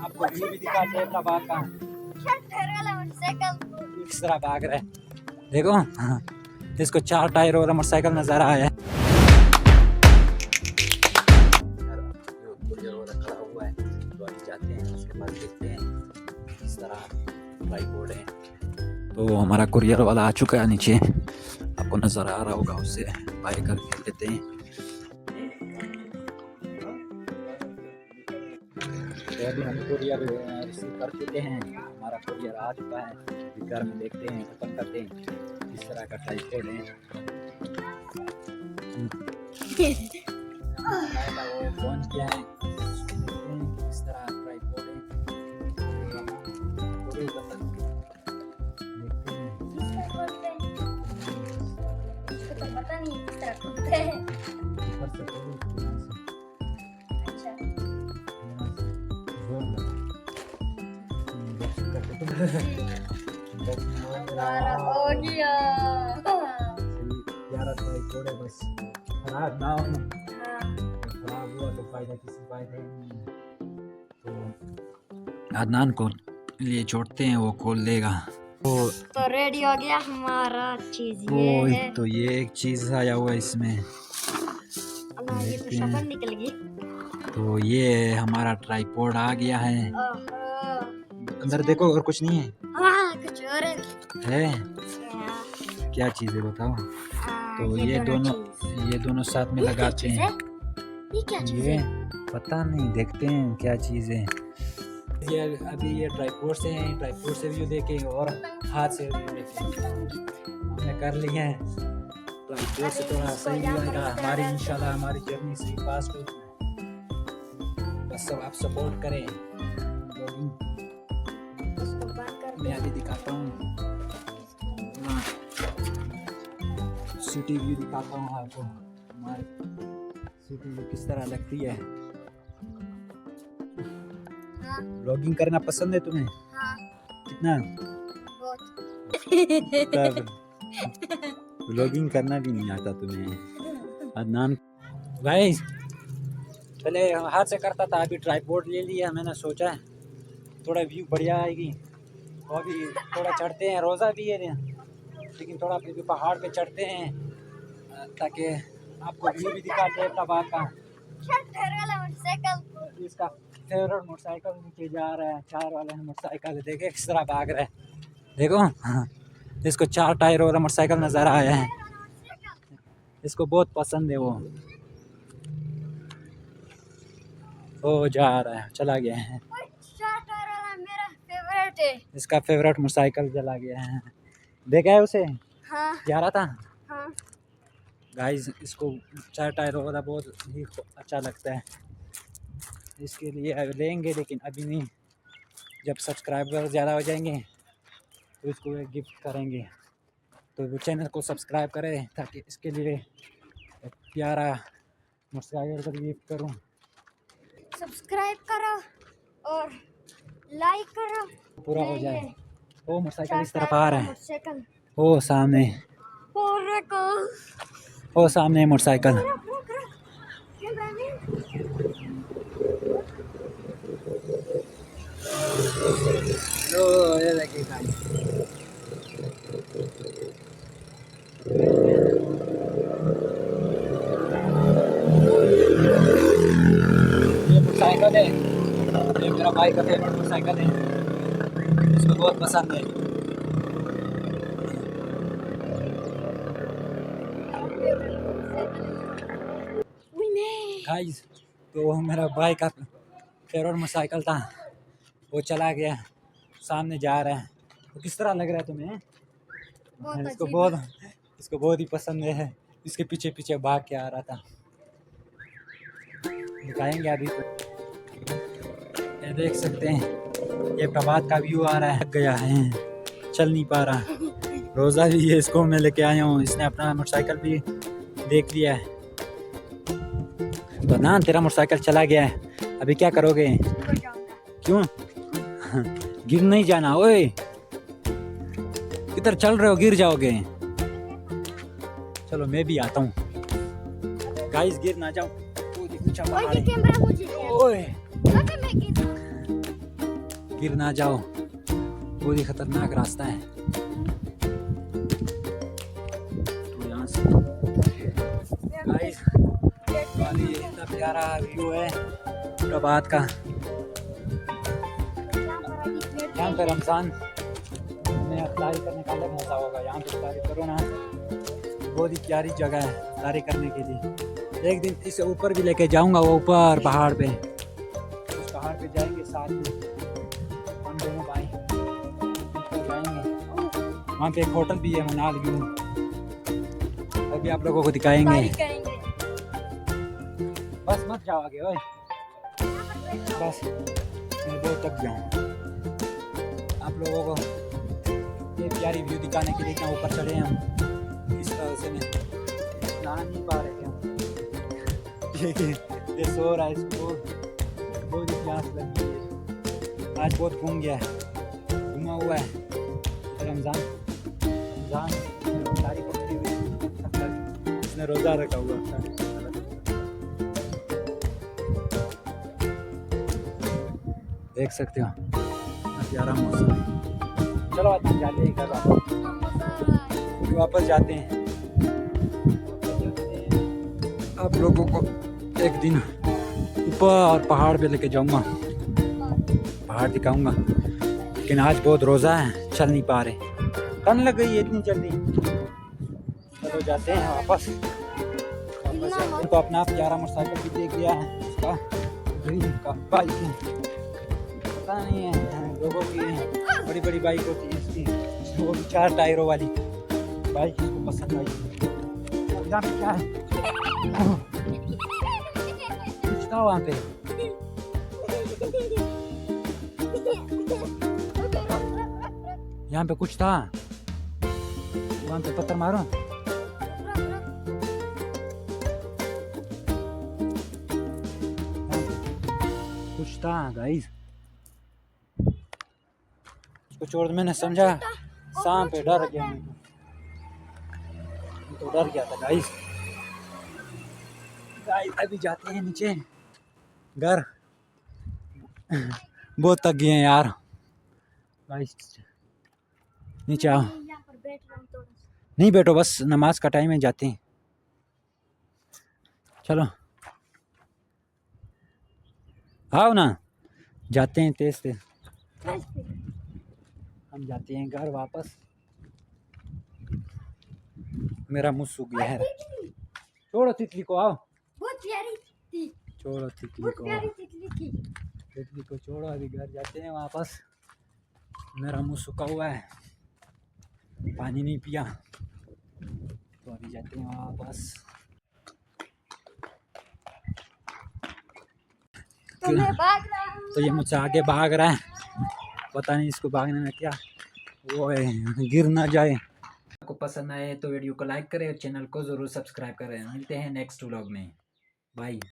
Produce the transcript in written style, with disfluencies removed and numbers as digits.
आपको व्यू भी दिखाते हैं प्रभात का किस तरह भाग रहा है। देखो इसको 4 टायर और मोटरसाइकिल नजर आया है। खड़ा हुआ है तो अभी जाते हैं उसके बाद देखते हैं किस तरह ट्राइपॉड है। तो हमारा कुरियर वाला आ चुका है नीचे, आपको नजर आ रहा होगा, उससे बाय करके देते हैं। तो अभी हम कुरियर रिसीव कर चुके हैं, हमारा कुरियर आ चुका है। घर में देखते हैं, ओपन करते हैं किस तरह का ट्राइपॉड है। फोन किया है, किस तरह ट्राइपॉड है। पता नहीं किस तरह खुलते हैं। हमारा हो गया। यार ट्राइपॉड है, बस खराब ना हो, खराब हुआ तो फायदा किसी फायदा नहीं। तो अदनान को लिए जोड़ते हैं, वो खोल देगा। तो रेडी हो गया हमारा चीज ये है। तो ये एक चीज आया हुआ है इसमें, ये तो शक्ल निकल गई। तो ये हमारा ट्राइपॉड आ गया है। अंदर देखो और कुछ नहीं है। हाँ कुछ और है क्या चीज है बताओ। तो ये दोनों साथ में लगाते हैं। ये क्या चीज ये है? पता नहीं, देखते हैं क्या चीज है। ये अभी ये ट्राइपॉड से हैं, ट्राइपॉड से व्यू देखें और हाथ से व्यू देखें। हमने कर लिया है ट्राइपॉड से, थोड़ा सही लगेगा हमारी, इंशाल्लाह हमारी जर्नी से फास्ट हो। बस सब आप सपोर्ट करें। मैं अभी दिखाता हूँ, सिटी व्यू दिखाता हूँ आपको, हमारी सिटी व्यू किस तरह लगती है। ब्लॉगिंग करना पसंद है तुम्हें? हाँ, कितना? बहुत। ब्लॉगिंग करना भी नहीं आता तुम्हें अदनान भाई। पहले हाथ से करता था, अभी ट्राइपॉड ले लिया मैंने, सोचा थोड़ा व्यू बढ़िया आएगी। तो अभी थोड़ा चढ़ते हैं, रोज़ा भी है लेकिन थोड़ा फिर भी पहाड़ पे चढ़ते हैं ताकि आपको व्यू भी दिखाते हैं प्रभात का। इसका फेवरेट मोटरसाइकिल नीचे जा रहा है, 4 वाले मोटरसाइकिल देखे किस तरह भाग रहा है। देखो इसको 4 टायर वाला मोटरसाइकिल नज़र आया है, इसको बहुत पसंद है। वो जा रहा है, चला गया है। मेरा फेवरेट है। इसका फेवरेट मोटरसाइकिल चला गया है, देखा है उसे? हाँ जा रहा था। हाँ। गाइस इसको 4 टायर वाला बहुत ही अच्छा लगता है, इसके लिए लेंगे लेकिन अभी नहीं। जब सब्सक्राइबर ज़्यादा हो जाएंगे तो इसको एक गिफ्ट करेंगे। तो वो चैनल को सब्सक्राइब करें ताकि इसके लिए एक प्यारा मोटरसाइकिल का गिफ्ट करूं। सब्सक्राइब करो और लाइक करो, पूरा हो जाए। वो मोटरसाइकिल इस तरफ आ रहा है, वो सामने, वो सामने मोटरसाइकिल। ये देखिए ये मोटरसाइकिल है, ये मेरा भाई का फेवरेट मोटरसाइकिल है, इसको बहुत पसंद है। गाइस तो मेरा भाई का फेवरेट मोटरसाइकिल था, वो चला गया, सामने जा रहा है। तो किस तरह लग रहा है तुम्हें? इसको बहुत ही पसंद है, इसके पीछे पीछे भाग के आ रहा था। दिखाएंगे अभी तो। ये देख सकते हैं, ये प्रभात का व्यू आ रहा है। गया है, चल नहीं पा रहा, रोज़ा भी है, इसको मैं लेके आया हूँ। इसने अपना मोटरसाइकिल भी देख लिया है। तो ना तेरा मोटरसाइकिल चला गया है, अभी क्या करोगे? क्यों? गिर नहीं जाना, ओए किधर चल रहे हो, गिर जाओगे। चलो मैं भी आता हूँ, गाइस गिर ना जाओ। ओए गिर ना जाओ, बहुत ही खतरनाक रास्ता है। तो यहाँ से गाइस इतना प्यारा व्यू है प्रभात का। यहाँ पे रमजान में इफ्तारी करने का अलग मज़ा होगा। यहाँ पे इफ्तारी करो ना, बहुत ही प्यारी जगह है इफ्तारी करने के लिए। एक दिन इससे ऊपर भी लेके जाऊंगा, वो ऊपर पहाड़ पे, उस पहाड़ पे जाएंगे साथ में हम दोनों भाई जाएंगे। वहाँ पे एक होटल भी है मनाल व्यू, अभी आप लोगों को दिखाएंगे। बस मत जाओ आगे भाई, बस मैं बहुत थक गया हूँ। आप लोगों को ये प्यारी व्यू दिखाने के लिए इतना ऊपर चढ़े हम, इस तरह से नहा नहीं पा रहे हम। ये सो रहा है, इसको बहुत ही प्यास लगी है। आज बहुत घूम गया है, घूमा हुआ है। रमज़ान सारी पकड़ी हुई, इसने रोज़ा रखा हुआ। देख सकते हो प्यारा मौसम है। चलो आज जाते हैं घर वापस जाते हैं। आप लोगों को एक दिन ऊपर पहाड़ पे लेके जाऊंगा, पहाड़ दिखाऊंगा। लेकिन आज बहुत रोज़ा है, चल नहीं पा रहे, ठंड लग गई है इतनी जल्दी। चलो जाते हैं वापस। तो अपना प्यारा मोटरसाइकिल भी देख लिया है, उसका ग्रीन का बाइक है। पता नहीं है लोगों की बड़ी बड़ी बाइक होती है इसकी, वो भी 4 टायरों वाली बाइक इसको पसंद आई। यहाँ पे क्या है, कुछ था वहाँ पे, यहाँ पे कुछ था, वहाँ पे पत्थर मारो। कुछ था गाइस, उसको छोड़, मैंने समझा सांप पे, डर गया मैं तो डर गया था गाइस। अभी जाते हैं नीचे घर, बहुत थक गए हैं यार गाइस। नीचे आओ, नहीं बैठो, बस नमाज का टाइम है, जाते हैं। चलो आओ ना, जाते हैं तेज तेज। हम जाते हैं घर वापस। मेरा मुंह सूख गया है। छोड़ो तितली को, आओ, बहुत प्यारी थी, छोड़ो तितली बहुत को, प्यारी तितली थी। तितली को छोड़ो, अभी घर जाते हैं वापस। मेरा मुंह सूखा हुआ है, पानी नहीं पिया, तो अभी जाते हैं वापस। तो मैं भाग रहा हूँ। तो ये मुझसे आगे भाग रहा है, पता नहीं इसको भागने में क्या वो है, गिर ना जाए। आपको पसंद आए तो वीडियो को लाइक करें और चैनल को ज़रूर सब्सक्राइब करें। मिलते हैं नेक्स्ट व्लॉग में, बाय।